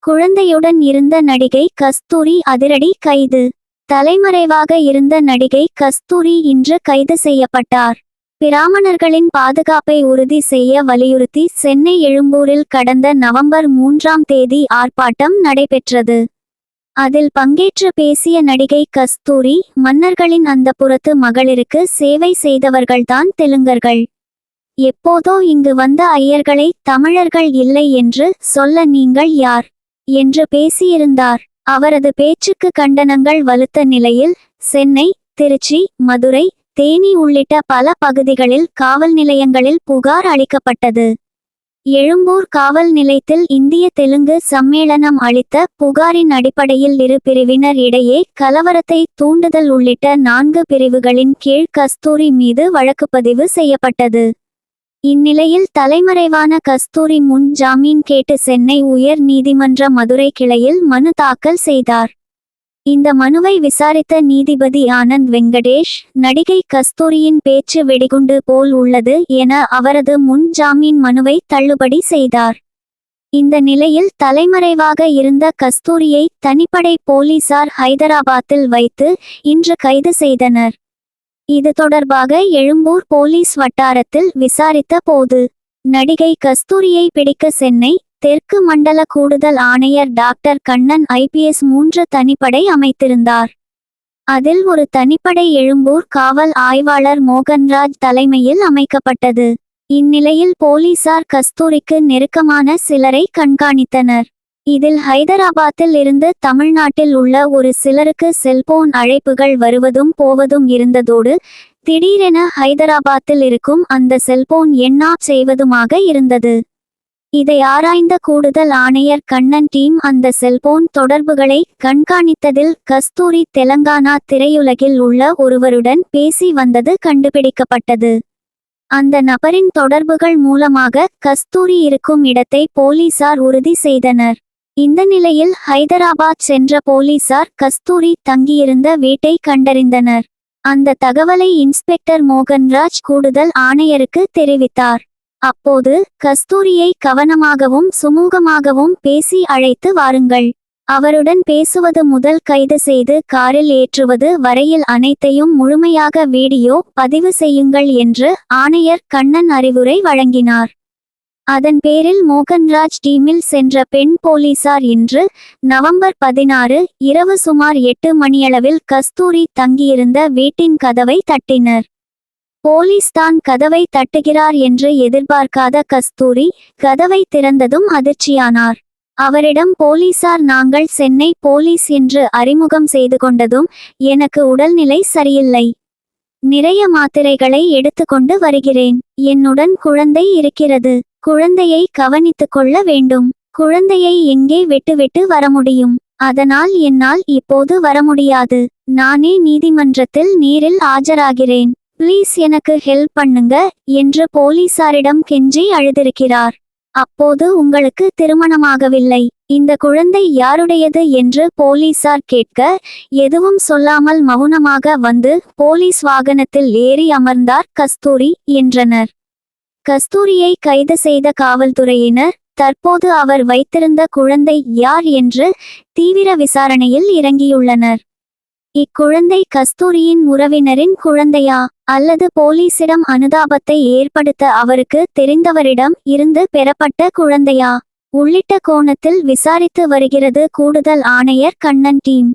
குழந்தையுடன் இருந்த நடிகை கஸ்தூரி அதிரடி கைது. தலைமறைவாக இருந்த நடிகை கஸ்தூரி இன்று கைது செய்யப்பட்டார். பிராமணர்களின் பாதுகாப்பை உறுதி செய்ய வலியுறுத்தி சென்னை எழும்பூரில் கடந்த நவம்பர் 3ஆம் தேதி ஆர்ப்பாட்டம் நடைபெற்றது. அதில் பங்கேற்று பேசிய நடிகை கஸ்தூரி, மன்னர்களின் அந்தப்புறத்து மகளிருக்கு சேவை செய்தவர்கள்தான் தெலுங்கர்கள். எப்போதோ இங்கு வந்த ஐயர்களை தமிழர்கள் இல்லை என்று சொல்ல நீங்கள் யார் என்று பேசியிருந்தார். அவரது பேச்சுக்கு கண்டனங்கள் வலுத்த நிலையில் சென்னை, திருச்சி, மதுரை, தேனி உள்ளிட்ட பல பகுதிகளில் காவல் நிலையங்களில் புகார் அளிக்கப்பட்டது. எழும்பூர் காவல் நிலையத்தில் இந்திய தெலுங்கு சம்மேளனம் அளித்த புகாரின் அடிப்படையில் இரு பிரிவினர் இடையே கலவரத்தை தூண்டுதல் உள்ளிட்ட 4 பிரிவுகளின் கீழ் கஸ்தூரி மீது வழக்குப்பதிவு செய்யப்பட்டது. இந்நிலையில் தலைமறைவான கஸ்தூரி முன் ஜாமீன் கேட்டு சென்னை உயர் நீதிமன்ற மதுரை கிளையில் மனு தாக்கல் செய்தார். இந்த மனுவை விசாரித்த நீதிபதி ஆனந்த் வெங்கடேஷ், நடிகை கஸ்தூரியின் பேச்சு வெடிகுண்டு போல் உள்ளது என அவரது முன் ஜாமீன் மனுவை தள்ளுபடி செய்தார். இந்த நிலையில் தலைமறைவாக இருந்த கஸ்தூரியை தனிப்படை போலீசார் ஹைதராபாத்தில் வைத்து இன்று கைது செய்தனர். இது தொடர்பாக எழும்பூர் போலீஸ் வட்டாரத்தில் விசாரித்த போது, நடிகை கஸ்தூரியை பிடிக்க சென்னை தெற்கு மண்டல கூடுதல் ஆணையர் டாக்டர் கண்ணன் IPS 3 தனிப்படை அமைத்திருந்தார். அதில் ஒரு தனிப்படை எழும்பூர் காவல் ஆய்வாளர் மோகன்ராஜ் தலைமையில் அமைக்கப்பட்டது. இந்நிலையில் போலீசார் கஸ்தூரிக்கு நெருக்கமான சிலரை கண்காணித்தனர். இதில் ஹைதராபாத்தில் இருந்து தமிழ்நாட்டில் உள்ள ஒரு சிலருக்கு செல்போன் அழைப்புகள் வருவதும் போவதும் இருந்ததோடு, திடீரென ஹைதராபாத்தில் இருக்கும் அந்த செல்போன் எண் ஆஃப் செய்வதுமாக இருந்தது. இதை ஆராய்ந்த கூடுதல் ஆணையர் கண்ணன் டீம் அந்த செல்போன் தொடர்புகளை கண்காணித்ததில் கஸ்தூரி தெலங்கானா திரையுலகில் உள்ள ஒருவருடன் பேசி வந்தது கண்டுபிடிக்கப்பட்டது. அந்த நபரின் தொடர்புகள் மூலமாக கஸ்தூரி இருக்கும் இடத்தை போலீசார் உறுதி செய்தனர். இந்த நிலையில் ஹைதராபாத் சென்ற போலீசார் கஸ்தூரி தங்கியிருந்த வீட்டை கண்டறிந்தனர். அந்த தகவலை இன்ஸ்பெக்டர் மோகன்ராஜ் கூடுதல் ஆணையருக்கு தெரிவித்தார். அப்போது, கஸ்தூரியை கவனமாகவும் சுமூகமாகவும் பேசி அழைத்து வாருங்கள். அவருடன் பேசுவது முதல் கைது செய்து காரில் ஏற்றுவது வரையில் அனைத்தையும் முழுமையாக வீடியோ பதிவு செய்யுங்கள் என்று ஆணையர் கண்ணன் அறிவுரை வழங்கினார். அதன் பேரில் மோகன்ராஜ் டீமில் சென்ற பெண் போலீசார் இன்று நவம்பர் 16 இரவு சுமார் 8 மணியளவில் கஸ்தூரி தங்கியிருந்த வீட்டின் கதவை தட்டினர். போலீஸ் தான் கதவை தட்டுகிறார் என்று எதிர்பார்க்காத கஸ்தூரி கதவை திறந்ததும் அதிர்ச்சியானார். அவரிடம் போலீசார் நாங்கள் சென்னை போலீஸ் என்று அறிமுகம் செய்து கொண்டதும், எனக்கு உடல்நிலை சரியில்லை, நிறைய மாத்திரைகளை எடுத்துக்கொண்டு வருகிறேன், என்னுடன் குழந்தை இருக்கிறது, குழந்தையை கவனித்துக் கொள்ள வேண்டும், குழந்தையை எங்கே விட்டுவிட்டு வர முடியும், அதனால் என்னால் இப்போது வர முடியாது, நானே நீதிமன்றத்தில் நேரில் ஆஜராகிறேன், ப்ளீஸ் எனக்கு ஹெல்ப் பண்ணுங்க என்று போலீசாரிடம் கெஞ்சி அழுதிருக்கிறார். அப்போது உங்களுக்கு திருமணமாகவில்லை, இந்த குழந்தை யாருடையது என்று போலீசார் கேட்க, எதுவும் சொல்லாமல் மௌனமாக வந்து போலீஸ் வாகனத்தில் ஏறி அமர்ந்தார் கஸ்தூரி என்றனர். கஸ்தூரியை கைது செய்த காவல்துறையினர் தற்போது அவர் வைத்திருந்த குழந்தை யார் என்று தீவிர விசாரணையில் இறங்கியுள்ளனர். இக்குழந்தை கஸ்தூரியின் உறவினரின் குழந்தையா அல்லது போலீசிடம் அனுதாபத்தை ஏற்படுத்த அவருக்கு தெரிந்தவரிடம் இருந்து பெறப்பட்ட குழந்தையா உள்ளிட்ட கோணத்தில் விசாரித்து வருகிறது கூடுதல் ஆணையர் கண்ணன் டீம்.